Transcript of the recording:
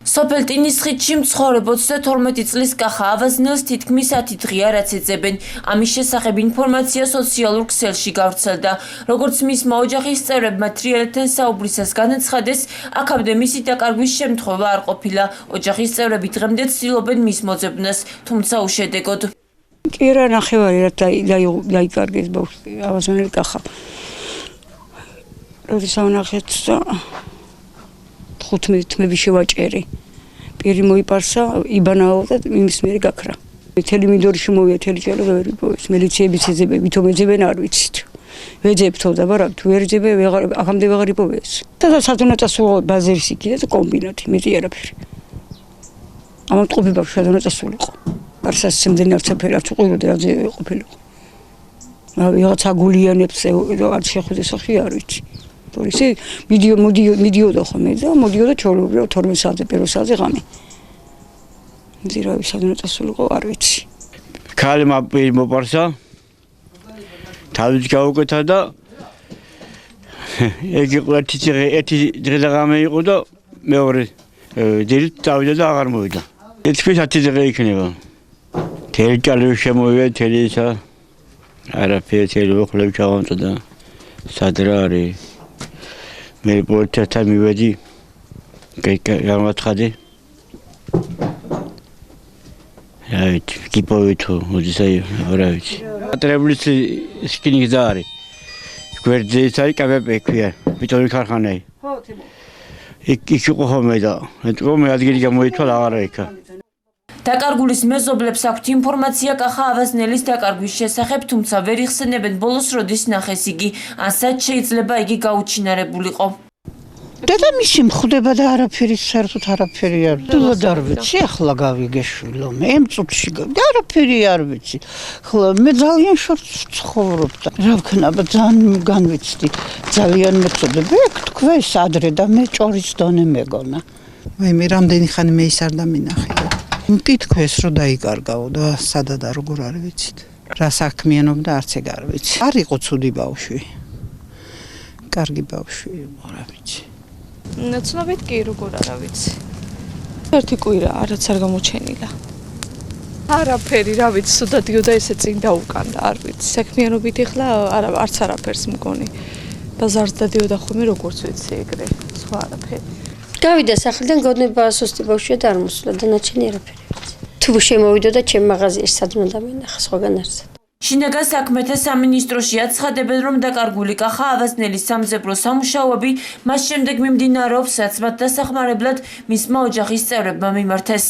სოფელ ტინისხიდში მცხოვრებ 32 წლის კახა ავაზნელს თითქმის 10 დღეა რაც ეძებენ. ამის შესახებ ინფორმაცია სოციალურ ქსელში გავრცელდა. როგორც მისმა ოჯახის წევრებმა თრიალეთთან საუბრისას განაცხადეს, აქამდე მისი დაკარგვის შემთხვევა არ ყოფილა. ოჯახის წევრები დღემდე ცდილობენ მის მოძებნას, თუმცა უშედეგოდ. კი რა ნახევარი რა დაიკარგეს ბავშვი ავაზნელი კახა. როდესაც ვნახეთ 15 თმები შევაჭერი. პირი მოიპარსა, იბანაო და იმის მიერ გაქრა. მთელი მინდორში მოვია, მთელი ჭერო ვერ იპოვეს. მელიციებიც ეძებენ, ვითომ ეძებენ არ ვიცით. ვეძებთო და მაგრამ თუ ვერ ეძებენ, აქამდე ვეღარ იპოვეს. და სადღაც ბაზრის იქიდა და კომბინატი, მეტი არაფერი. ამან ტყუპი ბავშვი სადღაც არსას სიმდენი არცაფერი არც უყურებდა რაზე ყოფილიყო. ვიღაც აგულიანებს არ შეხვდე სახი არ ვიცი. ისე მიდიოდა ხოლმე და მოდიოდა ჩაოლობრივ 12 საათზე, 1 საათზე ღამე. მძირავი სადღაც ასულიყო არ ვიცი. ქალი მოპარსა. თავის გაუკეთა და ეგ იყო ერთი დღე და ღამე იყო და მეორე დილით წავიდა და აღარ მოვიდა. ეცქვის 10 დღე იქნება. თელი ჭალები შემოვიდა, თელი ისა არაფერი თელი უხლები ჩავამწა და სად რა არის. მე პოლიციასთან მივედი, გამაცხადე. რა ვიცი, გიპოვე თუ მოდისაი, რა ვიცი. ატრებლის სკინინგს და არის. გვერდზე ის არის კაბები ქვია, ბიტორი ქარხანაი. ხო, თემო. იქ იყო ხოლმე და ეთქო მე ადგილი გამოითვალა აღარა იქა. დაკარგულის მეზობლებს აქვთ ინფორმაცია კახა ავაზნელის დაკარგვის შესახებ, თუმცა ვერ იხსენებენ ბოლოს როდის ნახეს იგი, ან სად შეიძლება იგი გაუჩინარებულიყო. დედამისი მხვდება და არაფერი საერთოდ არაფერი არ ვიცი. არ ვიცი, ახლა გავიგეშვილო, მე ამ წუთში არაფერი არ ვიცი. ახლა მე ძალიან შორს ვცხოვრობ და რა ვქნა, ძალიან განვიცდი, ძალიან მეწოდება. ეგ თქვენს ადრე და მე ჭორის დონე მეგონა. მე რამდენი ხანი მე ის არ დამინახე. მკითხეს რომ დაიკარგაო და სადად და როგორ არ ვიცით. რა საქმიანობდა არც ეგ არ ვიცი. არ იყო ცუდი ბავშვი. კარგი ბავშვი იყო, რა ვიცი. ცნობით კი როგორ არა ვიცი. ერთი კვირა არაც არ გამოჩენილა. არაფერი რა ვიცი, სუდადიოდა ესე წინ დაუკანდა, არ ვიცი. საქმიანობით ეხლა არც არაფერს მგონი. ბაზარს დადიოდა ხოლმე როგორც ვიცი ეგრე, სხვა არაფერი. გავიდა სახლიდან გოდნება სუსტი ბავშვია და არ მოსულა და ნაჩვენი არაფერი ვიცი. თუ შემოვიდო და ჩემ მაღაზიაში სად უნდა დამინახა სხვაგან არსად. შინაგან საქმეთა სამინისტროში აცხადებენ, რომ დაკარგული კახა ავაზნელის სამძებრო სამუშაოები მას შემდეგ მიმდინარეობს, რაც მათ დასახმარებლად მისმა ოჯახის წევრებმა მიმართეს.